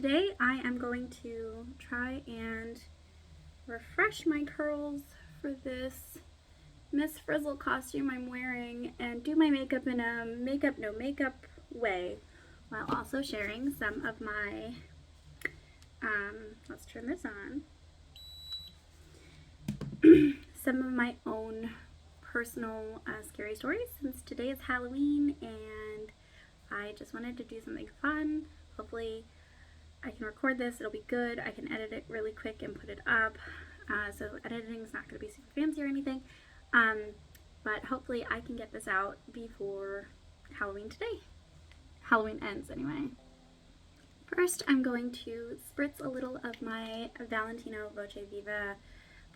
today I am going to try and refresh my curls for this Miss Frizzle costume I'm wearing and do my makeup in a makeup no makeup way while also sharing some of my, let's turn this on, some of my own personal scary stories since today is Halloween and I just wanted to do something fun. Hopefully I can record this, it'll be good, I can edit it really quick and put it up, so editing is not going to be super fancy or anything, but hopefully I can get this out before Halloween today. Halloween ends anyway. First I'm going to spritz a little of my Valentino Voce Viva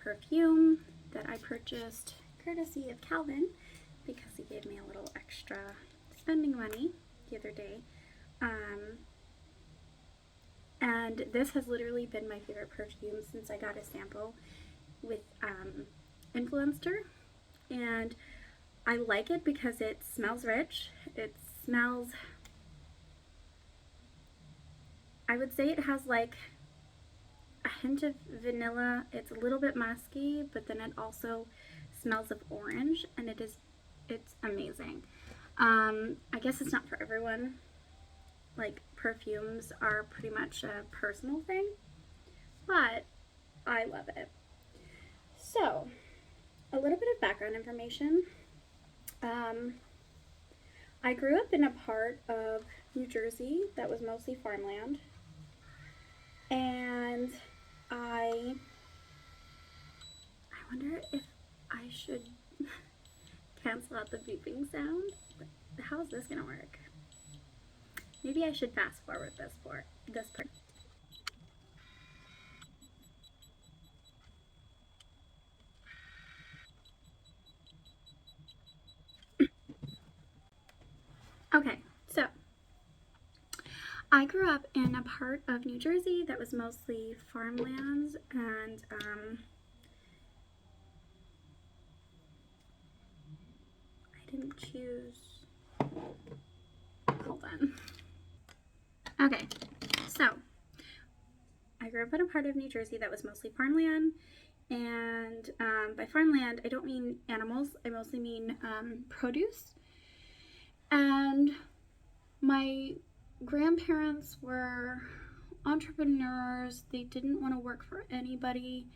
perfume that I purchased courtesy of Calvin because he gave me a little extra spending money the other day. And this has literally been my favorite perfume since I got a sample with Influencer, and I like it because it smells rich. It smells, I would say it has like a hint of vanilla. It's a little bit musky, but then it also smells of orange, and it's amazing. I guess it's not for everyone. Like, perfumes are pretty much a personal thing, but I love it. So, a little bit of background information. I grew up in a part of New Jersey that was mostly farmland, and I wonder if I should cancel out the beeping sound. How is this gonna work? Maybe I should fast forward this part. Okay, so I grew up in a part of New Jersey that was mostly farmlands, and I didn't choose. Hold on. Okay, so I grew up in a part of New Jersey that was mostly farmland, and by farmland I don't mean animals, I mostly mean produce. And my grandparents were entrepreneurs. They didn't want to work for anybody,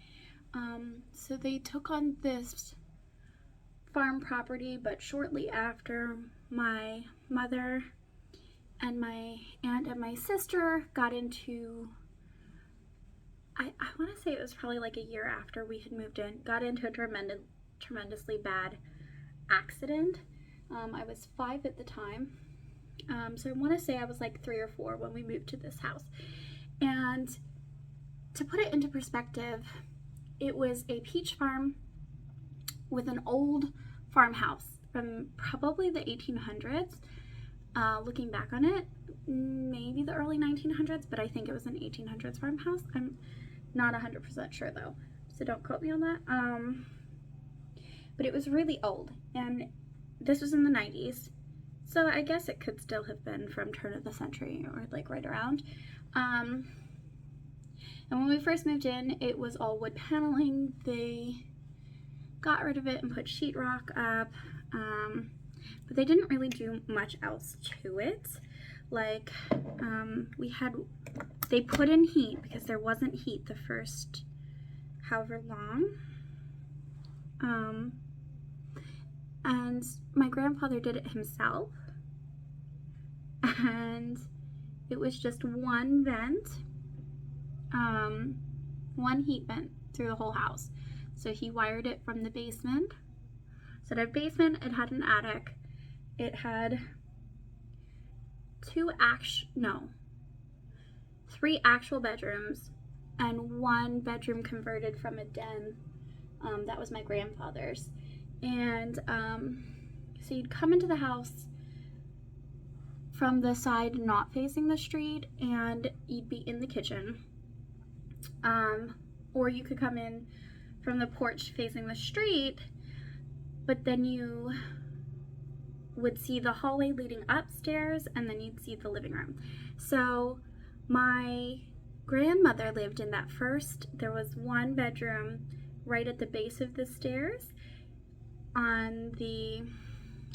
so they took on this farm property. But shortly after, my mother and my aunt and my sister got into, I want to say it was probably like a year after we had moved in, got into a tremendously bad accident. I was 5 at the time, so I want to say I was like 3 or 4 when we moved to this house. And to put it into perspective, it was a peach farm with an old farmhouse from probably the 1800s. Looking back on it, maybe the early 1900s, but I think it was an 1800s farmhouse. I'm not 100% sure though, so don't quote me on that. But it was really old, and this was in the 90s, so I guess it could still have been from turn of the century or like right around. And when we first moved in, it was all wood paneling. They got rid of it and put sheetrock up, but they didn't really do much else to it. Like, they put in heat because there wasn't heat the first however long. And my grandfather did it himself, and it was just one vent, one heat vent through the whole house. So he wired it from the basement. So it had a basement, it had an attic, it had 3 actual bedrooms, and 1 bedroom converted from a den. That was my grandfather's. And so you'd come into the house from the side not facing the street, and you'd be in the kitchen, or you could come in from the porch facing the street, but then you would see the hallway leading upstairs, and then you'd see the living room. So My grandmother lived in that first, there was one bedroom right at the base of the stairs on the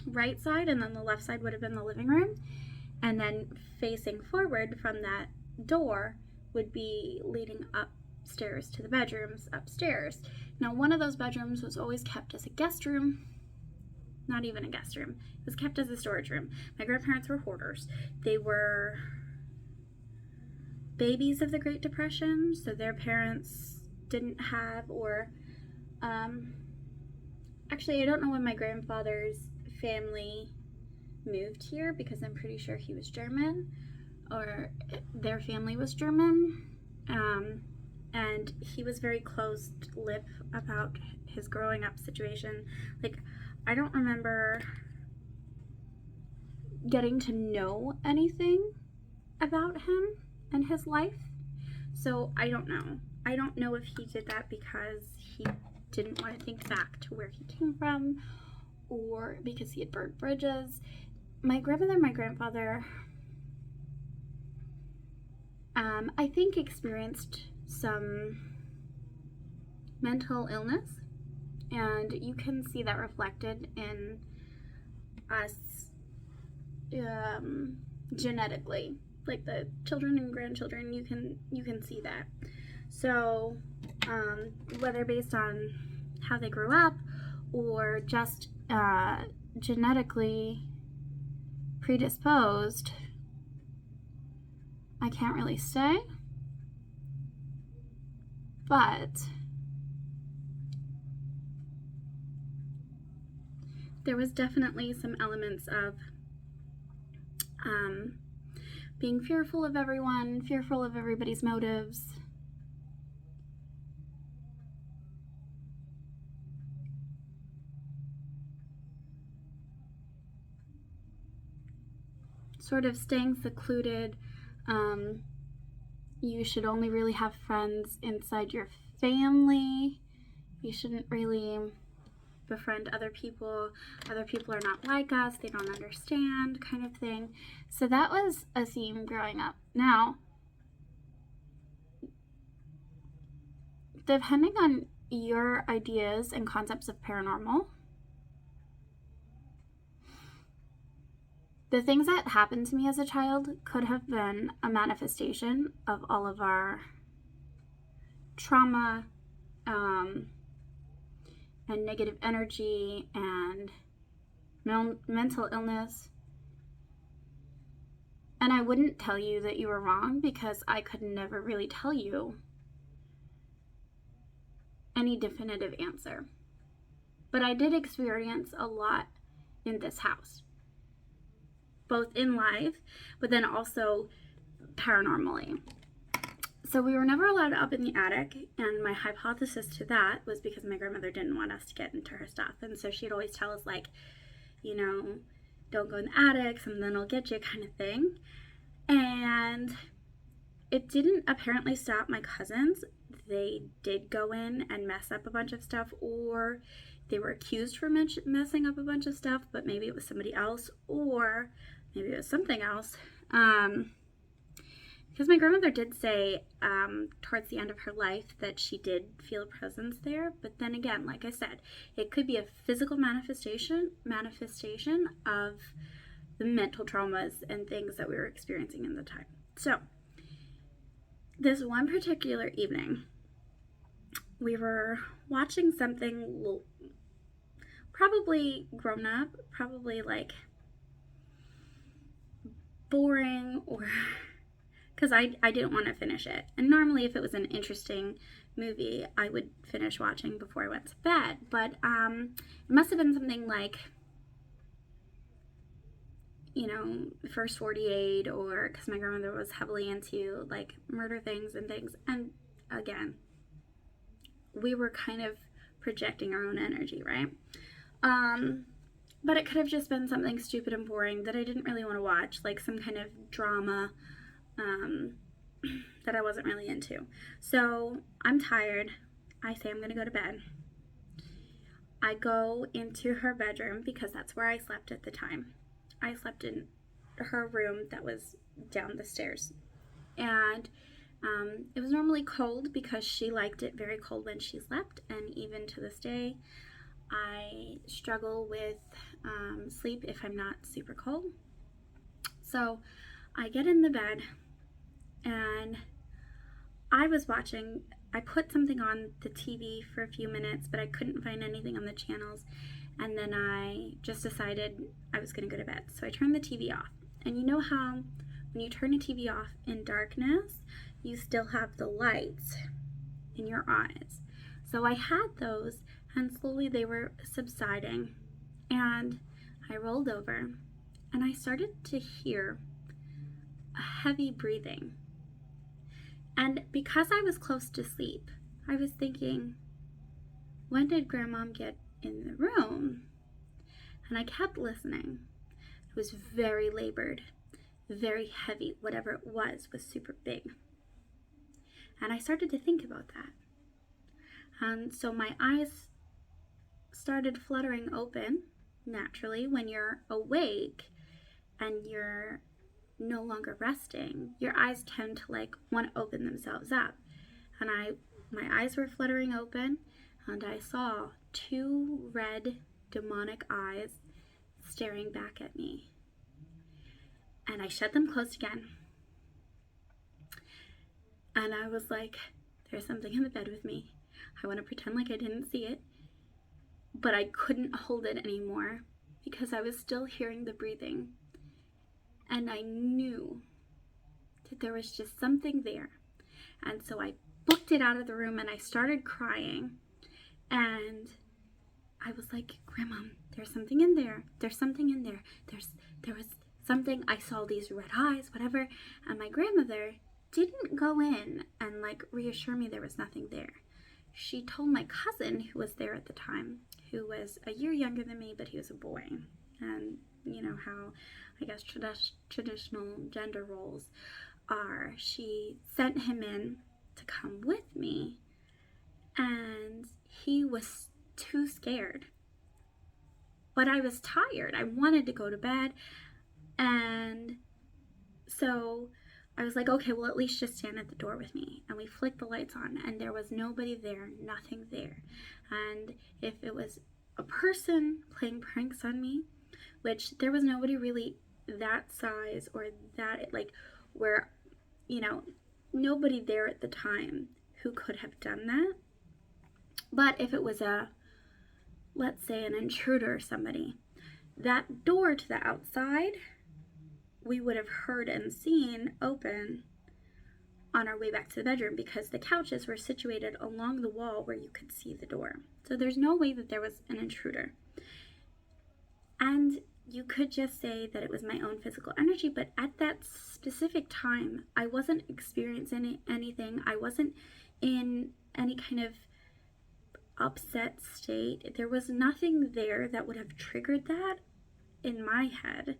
right side, and then the left side would have been the living room. And then facing forward from that door would be leading upstairs to the bedrooms upstairs. Now, one of those bedrooms was always kept as a guest room. Not even a guest room. It was kept as a storage room. My grandparents were hoarders. They were babies of the Great Depression, so their parents didn't have, or actually, I don't know when my grandfather's family moved here, because I'm pretty sure he was German, or their family was German, and he was very closed-lipped about his growing up situation. Like, I don't remember getting to know anything about him and his life, so I don't know. I don't know if he did that because he didn't want to think back to where he came from, or because he had burned bridges. My grandmother and my grandfather, I think, experienced some mental illness, and you can see that reflected in us genetically. Like the children and grandchildren, you can see that. So whether based on how they grew up or just genetically predisposed, I can't really say, but there was definitely some elements of being fearful of everyone, fearful of everybody's motives. Sort of staying secluded. You should only really have friends inside your family. You shouldn't really befriend other people. Other people are not like us. They don't understand, kind of thing. So that was a theme growing up. Now, depending on your ideas and concepts of paranormal, the things that happened to me as a child could have been a manifestation of all of our trauma, and negative energy and mental illness. And I wouldn't tell you that you were wrong, because I could never really tell you any definitive answer. But I did experience a lot in this house, both in life, but then also paranormally. So we were never allowed up in the attic, and my hypothesis to that was because my grandmother didn't want us to get into her stuff. And so she'd always tell us, like, you know, don't go in the attic, something will get you, kind of thing. And it didn't apparently stop my cousins. They did go in and mess up a bunch of stuff, or they were accused for messing up a bunch of stuff, but maybe it was somebody else, or maybe it was something else. Because my grandmother did say towards the end of her life that she did feel a presence there. But then again, like I said, it could be a physical manifestation of the mental traumas and things that we were experiencing in the time. So this one particular evening, we were watching something probably grown up, probably like boring, or because I didn't want to finish it. And normally if it was an interesting movie, I would finish watching before I went to bed. But it must have been something like, you know, First 48, or because my grandmother was heavily into like murder things and things. And again, we were kind of projecting our own energy, right? But it could have just been something stupid and boring that I didn't really want to watch, like some kind of drama that I wasn't really into. So I'm tired. I say I'm going to go to bed. I go into her bedroom because that's where I slept at the time. I slept in her room that was down the stairs And it was normally cold because she liked it very cold when she slept, and even to this day, I struggle with sleep if I'm not super cold. So I get in the bed, and I put something on the TV for a few minutes, but I couldn't find anything on the channels. And then I just decided I was going to go to bed. So I turned the TV off. And you know how when you turn a TV off in darkness, you still have the lights in your eyes. So I had those, and slowly they were subsiding. And I rolled over, and I started to hear a heavy breathing. And because I was close to sleep, I was thinking, when did Grandma get in the room? And I kept listening. It was very labored, very heavy. Whatever it was super big. And I started to think about that. And so my eyes started fluttering open naturally. When you're awake and you're no longer resting, your eyes tend to want to open themselves up. And my eyes were fluttering open, and I saw two red demonic eyes staring back at me. And I shut them closed again. And I was like, there's something in the bed with me. I want to pretend like I didn't see it, but I couldn't hold it anymore because I was still hearing the breathing. And I knew that there was just something there. And so I booked it out of the room, and I started crying. And I was like, Grandma, there's something in there. There's something in there. There was something. I saw these red eyes, whatever. And my grandmother didn't go in and reassure me there was nothing there. She told my cousin, who was there at the time, who was a year younger than me, but he was a boy. And you know how, I guess, traditional gender roles are. She sent him in to come with me, and he was too scared. But I was tired. I wanted to go to bed, and so I was like, okay, well, at least just stand at the door with me. And we flicked the lights on, and there was nobody there, nothing there. And if it was a person playing pranks on me, which there was nobody really that size or that, where, nobody there at the time who could have done that. But if it was let's say an intruder or somebody, that door to the outside, we would have heard and seen open on our way back to the bedroom because the couches were situated along the wall where you could see the door. So there's no way that there was an intruder. And you could just say that it was my own physical energy, but at that specific time, I wasn't experiencing anything. I wasn't in any kind of upset state. There was nothing there that would have triggered that in my head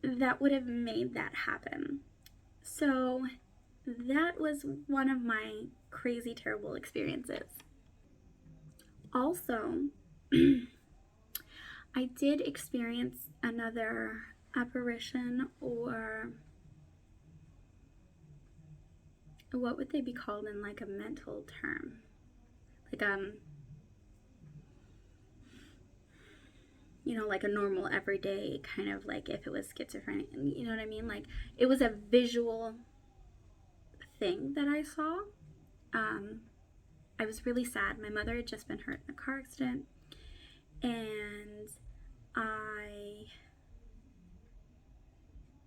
that would have made that happen. So that was one of my crazy, terrible experiences. Also, I did experience another apparition, or what would they be called in a mental term? Like a normal everyday kind of if it was schizophrenic, you know what I mean? It was a visual thing that I saw. I was really sad. My mother had just been hurt in a car accident, and I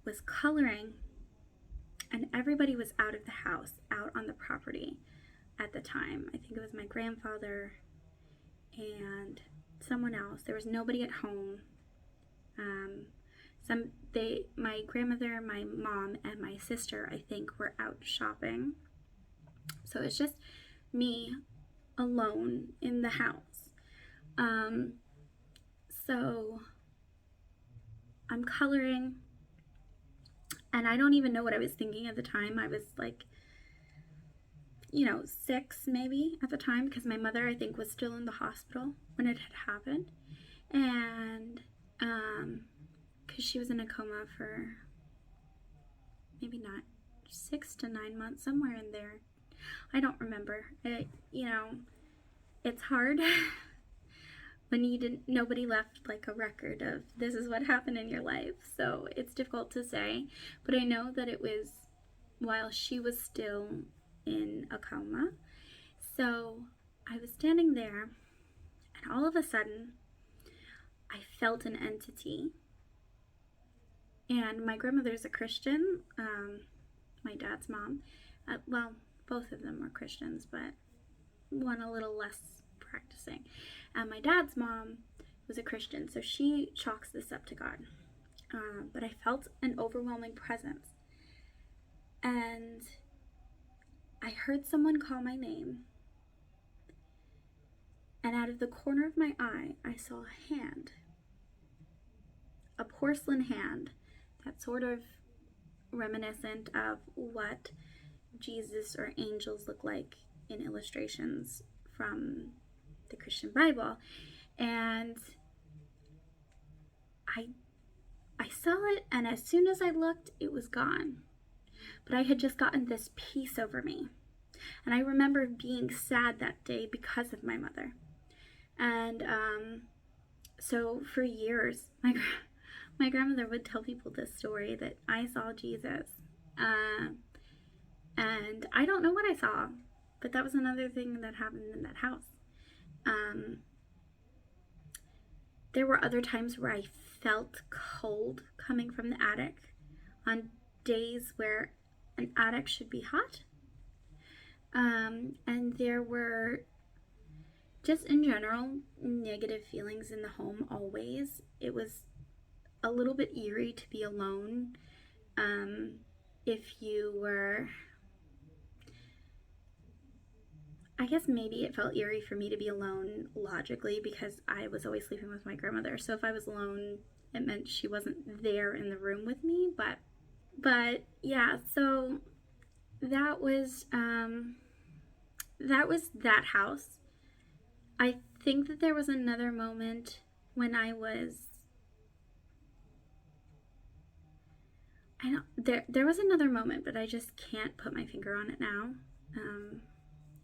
was coloring, and everybody was out of the house, out on the property at the time. I think it was my grandfather and someone else. There was nobody at home. My grandmother, my mom, and my sister, I think, were out shopping. So it's just me alone in the house. So I'm coloring, and I don't even know what I was thinking at the time. I was 6 maybe at the time, because my mother, I think, was still in the hospital when it had happened. And because she was in a coma for maybe not 6 to 9 months, somewhere in there. I don't remember. It's hard when nobody left like a record of this is what happened in your life. So it's difficult to say, but I know that it was while she was still in a coma. So I was standing there, and all of a sudden I felt an entity. And my grandmother's a Christian, my dad's mom. Well, both of them were Christians, but one a little less practicing. And my dad's mom was a Christian, so she chalks this up to God. But I felt an overwhelming presence. And I heard someone call my name. And out of the corner of my eye, I saw a hand. A porcelain hand that's sort of reminiscent of what Jesus or angels look like in illustrations from the Christian Bible. And I saw it, and as soon as I looked, it was gone. But I had just gotten this peace over me. And I remember being sad that day because of my mother. And so for years, my grandmother would tell people this story that I saw Jesus. And I don't know what I saw, but that was another thing that happened in that house. There were other times where I felt cold coming from the attic on days where an attic should be hot. And there were just in general negative feelings in the home always. It was a little bit eerie to be alone. If you were, I guess maybe it felt eerie for me to be alone logically because I was always sleeping with my grandmother. So if I was alone, it meant she wasn't there in the room with me. But yeah, so that was that house. I think that there was another moment when there was another moment, but I just can't put my finger on it now.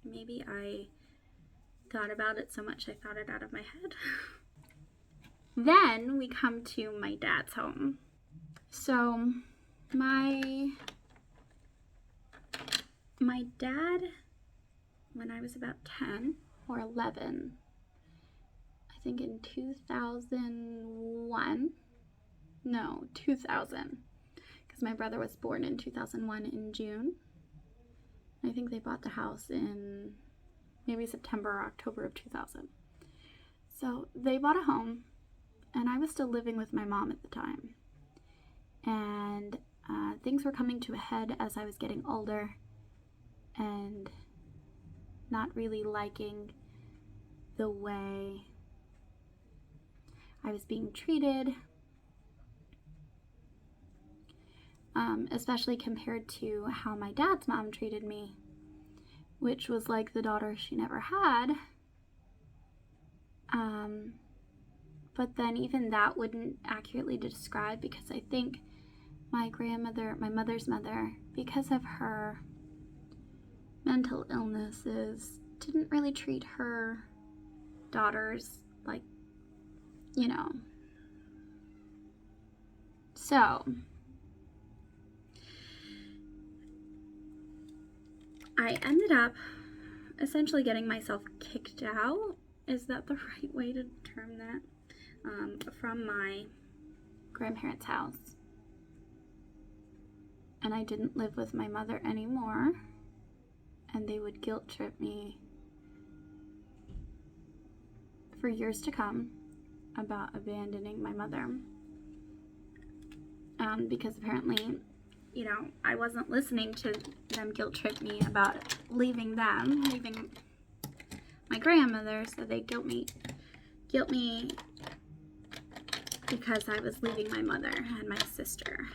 Maybe I thought about it so much I thought it out of my head. Then we come to my dad's home. So my dad, when I was about 10 or 11, I think in 2000, because my brother was born in 2001 in June. I think they bought the house in maybe September or October of 2000. So they bought a home, and I was still living with my mom at the time. And things were coming to a head as I was getting older and not really liking the way I was being treated, especially compared to how my dad's mom treated me, which was like the daughter she never had. But then even that wouldn't accurately describe, because I think my mother's mother, because of her mental illnesses, didn't really treat her daughters like, So I ended up essentially getting myself kicked out. Is that the right way to term that? From my grandparents' house. And I didn't live with my mother anymore. And they would guilt trip me for years to come about abandoning my mother. Because apparently, I wasn't listening to them guilt trip me about leaving my grandmother, so they guilt me because I was leaving my mother and my sister.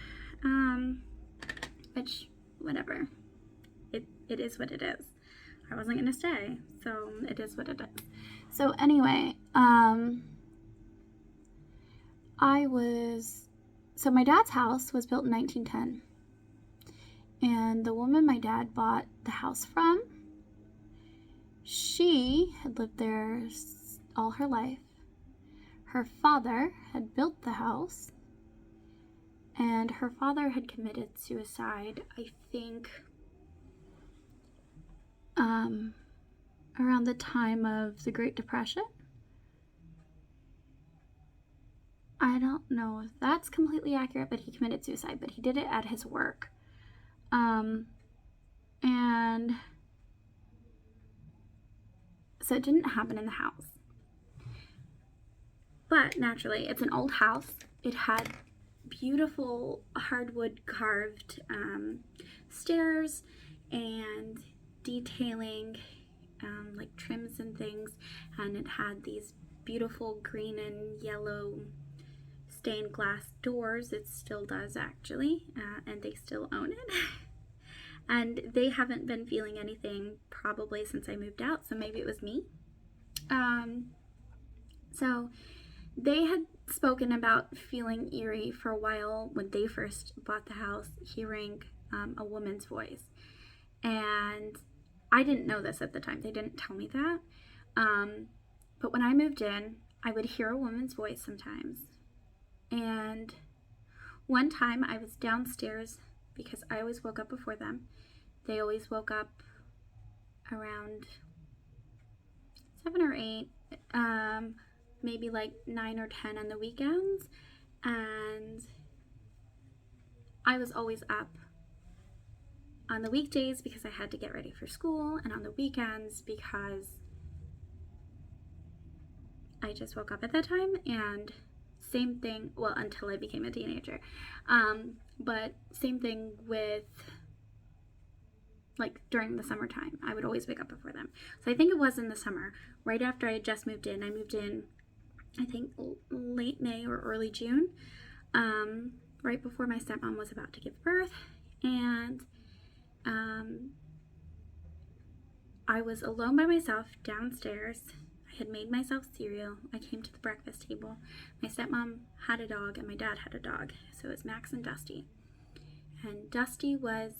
Which, whatever. It is what it is. I wasn't gonna stay, so it is what it is. So anyway, so my dad's house was built in 1910, And the woman my dad bought the house from, she had lived there all her life. Her father had built the house, and her father had committed suicide, I think, around the time of the Great Depression. I don't know if that's completely accurate, but he committed suicide, but he did it at his work. And so it didn't happen in the house. But naturally, it's an old house. It had beautiful hardwood carved stairs and detailing, like trims and things, and it had these beautiful green and yellow stained glass doors. It still does, actually, and they still own it. And they haven't been feeling anything probably since I moved out, so maybe it was me. So they had spoken about feeling eerie for a while when they first bought the house, hearing a woman's voice. And I didn't know this at the time. They didn't tell me that. But when I moved in, I would hear a woman's voice sometimes. And one time I was downstairs because I always woke up before them. They always woke up around 7 or 8, maybe like 9 or 10 on the weekends. And I was always up on the weekdays because I had to get ready for school, and on the weekends because I just woke up at that time. And same thing, well, until I became a teenager. But same thing with, like, during the summertime, I would always wake up before them. So I think it was in the summer, right after I had just moved in. I moved in, I think, late May or early June, right before my stepmom was about to give birth. And I was alone by myself downstairs. I had made myself cereal. I came to the breakfast table. My stepmom had a dog and my dad had a dog. So it was Max and Dusty. And Dusty was,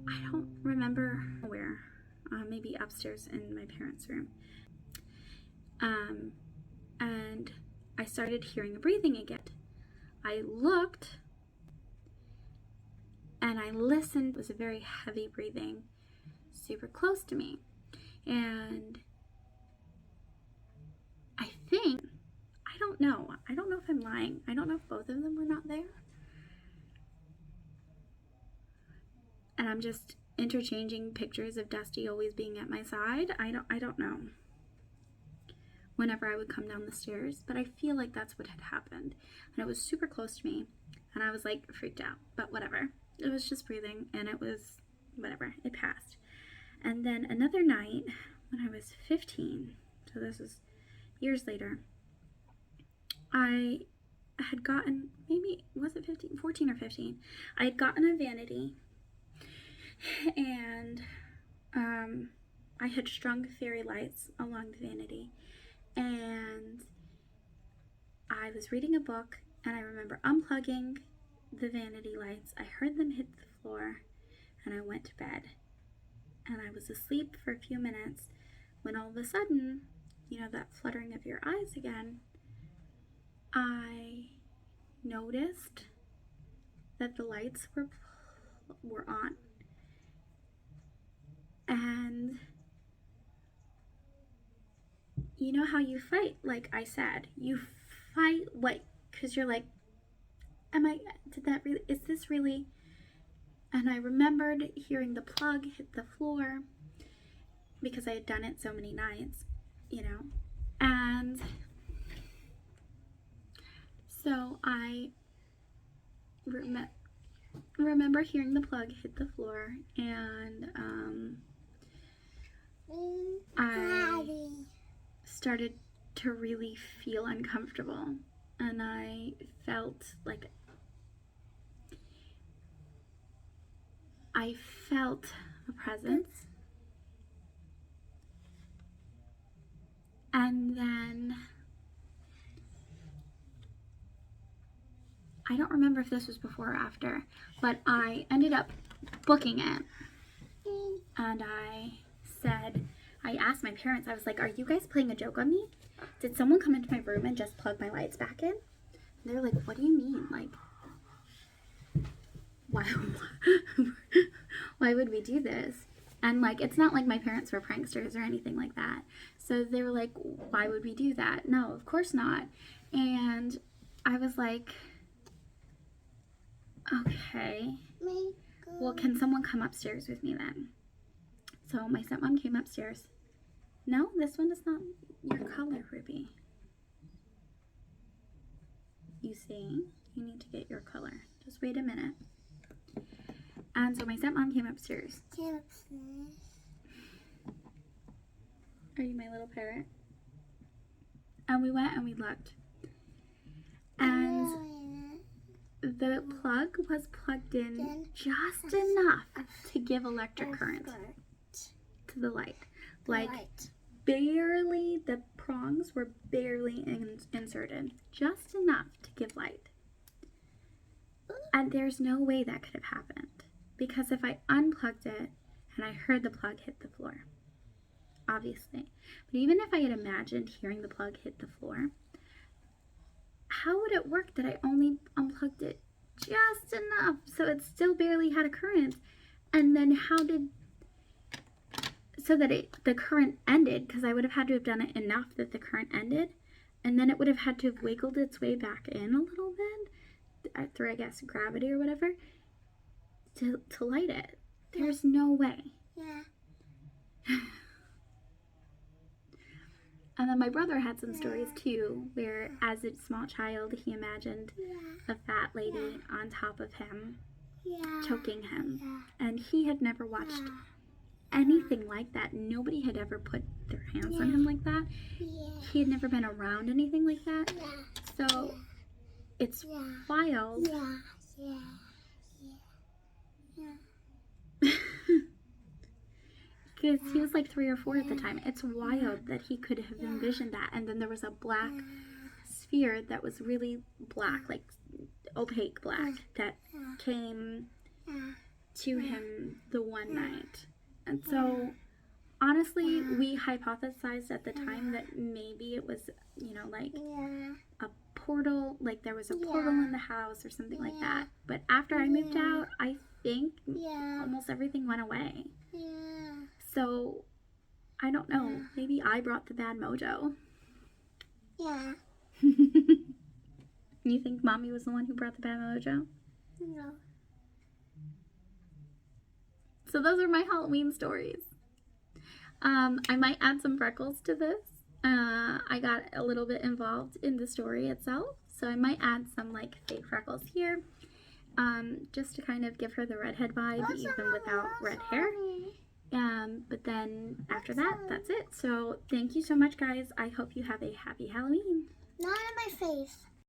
I don't remember where, maybe upstairs in my parents' room. And I started hearing breathing again. I looked and I listened. It was a very heavy breathing, super close to me. And I think, I don't know if I'm lying. I don't know if both of them were not there. And I'm just interchanging pictures of Dusty always being at my side. I don't know. Whenever I would come down the stairs, but I feel like that's what had happened. And it was super close to me, and I was like freaked out, but whatever. It was just breathing, and it was whatever. It passed. And then another night when I was 15, so this was years later, I had gotten, maybe, was it 15? 14 or 15. I had gotten a vanity, and I had strung fairy lights along the vanity. And I was reading a book, and I remember unplugging the vanity lights. I heard them hit the floor, and I went to bed. And I was asleep for a few minutes when all of a sudden, you know, that fluttering of your eyes again, I noticed that the lights were on. And you know how you fight, like I said, you fight because you're like, is this really? And I remembered hearing the plug hit the floor because I had done it so many nights, you know. And so I remember hearing the plug hit the floor, and I started to really feel uncomfortable, and I felt like I felt a presence. And then I don't remember if this was before or after, but I ended up booking it. And I asked my parents, I was like, are you guys playing a joke on me? Did someone come into my room and just plug my lights back in? And they're like, what do you mean? Like, why would we do this? And like, it's not like my parents were pranksters or anything like that. So they were like, why would we do that? No, of course not. And I was like, okay, well, can someone come upstairs with me then? So my stepmom came upstairs. No, this one is not your color, Ruby. You see, you need to get your color. Just wait a minute. And so my stepmom came upstairs. Are you my little parrot? And we went and we looked. And the plug was plugged in just enough to give electric current to the light. Like, barely, the prongs were barely inserted. Just enough to give light. And there's no way that could have happened. Because if I unplugged it and I heard the plug hit the floor, obviously. But even if I had imagined hearing the plug hit the floor, how would it work that I only unplugged it just enough so it still barely had a current? And then so that the current ended, because I would have had to have done it enough that the current ended, and then it would have had to have wiggled its way back in a little bit, through, I guess, gravity or whatever, to light it. There's no way. Yeah. And then my brother had some stories too, where as a small child, he imagined a fat lady on top of him, choking him. And he had never watched anything like that. Nobody had ever put their hands on him like that. He had never been around anything like that. So it's wild. Because he was like 3 or 4 at the time. It's wild that he could have envisioned that. And then there was a black sphere that was really black, like opaque black, that came to him the one night. And so, honestly, we hypothesized at the time that maybe it was, like a portal, like there was a portal in the house or something like that. But after I moved out, I think almost everything went away. So, I don't know. Maybe I brought the bad mojo. Yeah. You think Mommy was the one who brought the bad mojo? No. So those are my Halloween stories. I might add some freckles to this. I got a little bit involved in the story itself. So I might add some like fake freckles here. Just to kind of give her the redhead vibe, even without red hair. But then after that, that's it. So thank you so much, guys. I hope you have a happy Halloween. Not on my face.